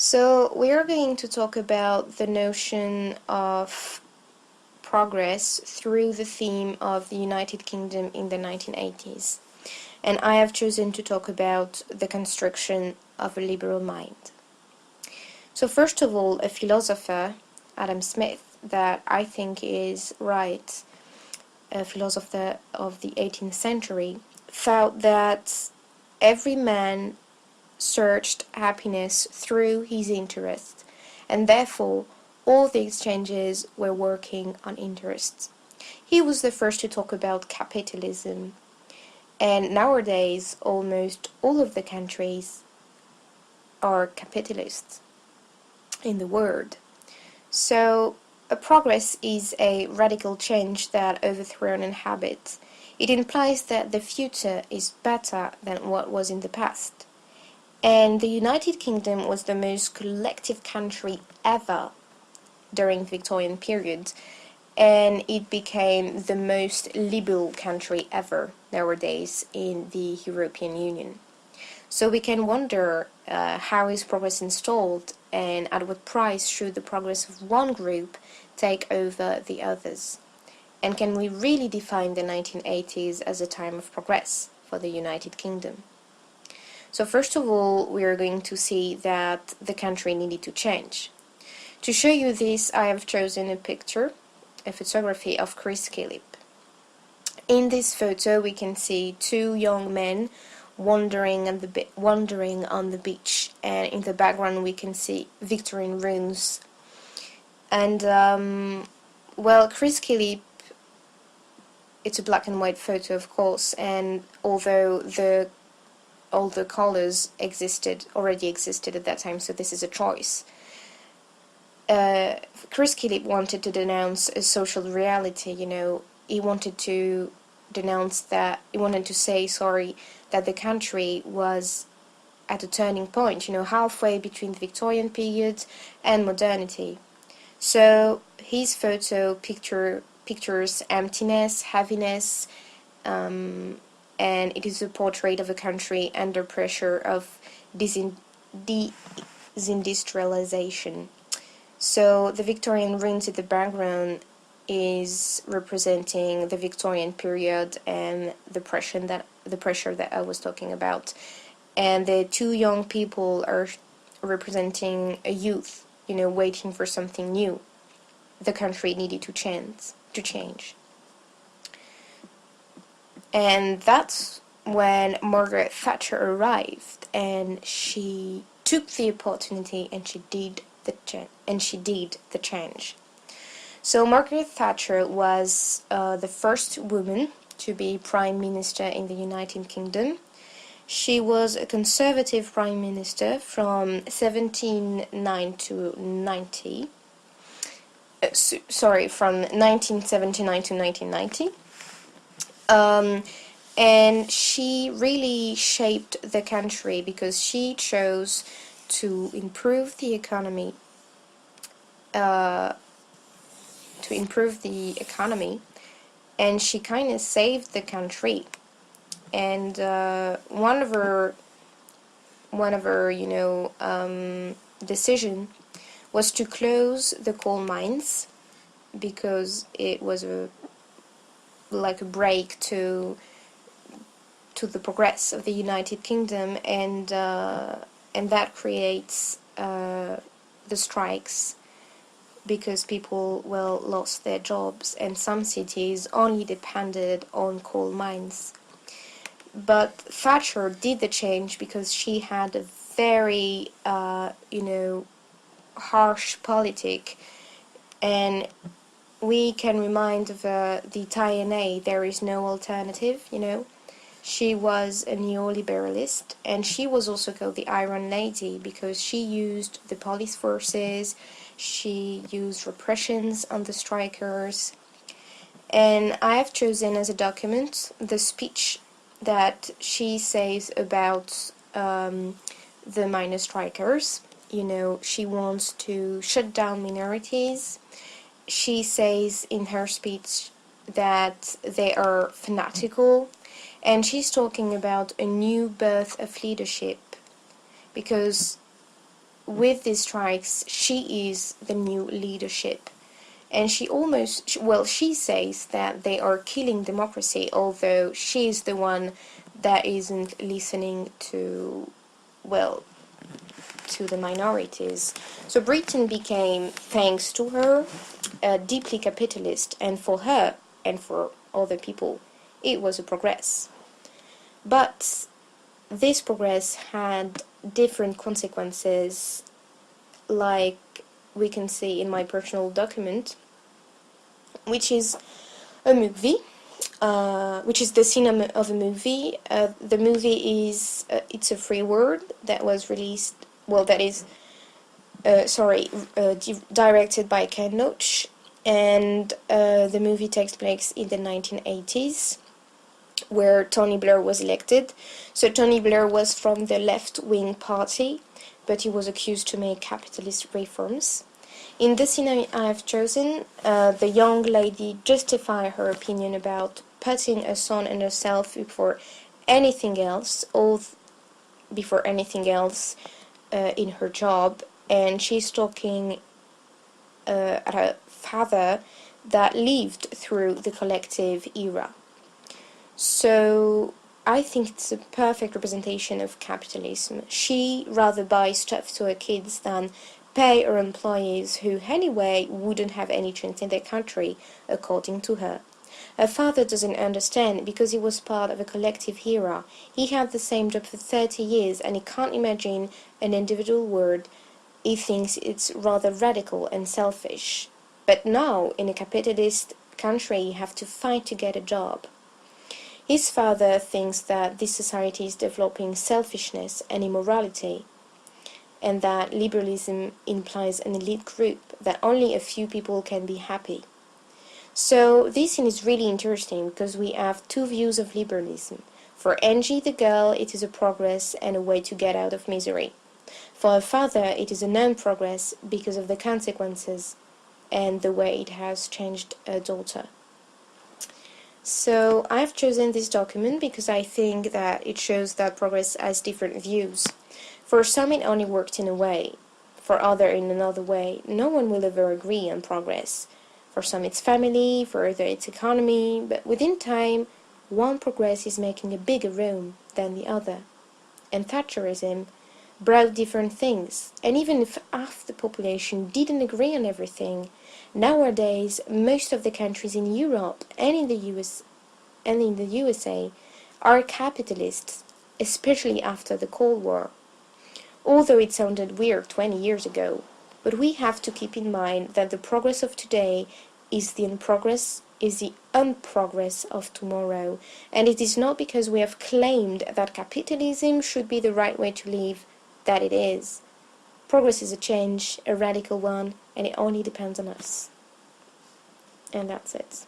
So we are going to talk about the notion of progress through the theme of the United Kingdom in the 1980s. And I have chosen to talk about the construction of a liberal mind. So first of all, a philosopher, Adam Smith, that I think is right, a philosopher of the 18th century, thought that every man searched happiness through his interests, and therefore all the exchanges were working on interests. He was the first to talk about capitalism, and nowadays almost all of the countries are capitalists in the world. So a progress is a radical change that overthrows an habit. It implies that the future is better than what was in the past. And the United Kingdom was the most collective country ever during the Victorian period, and it became the most liberal country ever nowadays in the European Union. So we can wonder how is progress installed, and at what price should the progress of one group take over the others? And can we really define the 1980s as a time of progress for the United Kingdom? So first of all, we are going to see that the country needed to change. To show you this, I have chosen a photography of Chris Killip. In this photo, we can see two young men wandering on the beach, and in the background we can see Victorian ruins. And Chris Killip, it's a black and white photo, of course, and although all the colors already existed at that time, so this is a choice. Chris Killip wanted to denounce a social reality, he wanted to say that the country was at a turning point, halfway between the Victorian period and modernity. So his photo pictures emptiness, heaviness, and it is a portrait of a country under pressure of desindustrialization. So the Victorian ruins in the background is representing the Victorian period and the pressure that I was talking about. And the two young people are representing a youth, waiting for something new. The country needed to change. And that's when Margaret Thatcher arrived, and she took the opportunity and she did the change. So Margaret Thatcher was the first woman to be Prime Minister in the United Kingdom. She was a conservative Prime Minister from 1979 to 1990. And she really shaped the country because she chose to improve the economy, and she kind of saved the country. And one of her decision was to close the coal mines because it was like a break to the progress of the United Kingdom, and that creates the strikes because people lost their jobs, and some cities only depended on coal mines. But Thatcher did the change because she had a very harsh politic, and we can remind of the TNA, there is no alternative, She was a neoliberalist, and she was also called the Iron Lady because she used the police forces, she used repressions on the strikers. And I have chosen as a document the speech that she says about the minor strikers. She wants to shut down minorities. She says in her speech that they are fanatical, and she's talking about a new birth of leadership because with these strikes, she is the new leadership. And she says that they are killing democracy, although she is the one that isn't listening to, well, to the minorities. So Britain became, thanks to her, deeply capitalist, and for her and for other people, it was a progress. But this progress had different consequences, like we can see in my personal document, which is a movie, which is the cinema of a movie. The movie is, it's a free word that was released, well, that is, directed by Ken Loach, and the movie takes place in the 1980s, where Tony Blair was elected. So Tony Blair was from the left-wing party, but he was accused to make capitalist reforms. In the scene I have chosen, the young lady justified her opinion about putting her son and herself before anything else, in her job, and she's talking at her father that lived through the collective era. So I think it's a perfect representation of capitalism. She rather buys stuff to her kids than pay her employees, who anyway wouldn't have any chance in their country, according to her. Her father doesn't understand because he was part of a collective era. He had the same job for 30 years and he can't imagine an individual word. He thinks it's rather radical and selfish. But now, in a capitalist country, you have to fight to get a job. His father thinks that this society is developing selfishness and immorality, and that liberalism implies an elite group, that only a few people can be happy. So this scene is really interesting because we have two views of liberalism. For Angie the girl, it is a progress and a way to get out of misery. For her father, it is a non-progress because of the consequences and the way it has changed her daughter. So I've chosen this document because I think that it shows that progress has different views. For some it only worked in a way, for others in another way. No one will ever agree on progress. For some it's family, for others it's economy, but within time, one progress is making a bigger room than the other. And Thatcherism brought different things, and even if half the population didn't agree on everything, nowadays most of the countries in Europe and in the USA are capitalists, especially after the Cold War. Although it sounded weird 20 years ago, but we have to keep in mind that the progress of today is the unprogress of tomorrow, and it is not because we have claimed that capitalism should be the right way to live that it is. Progress is a change, a radical one, and it only depends on us. And that's it.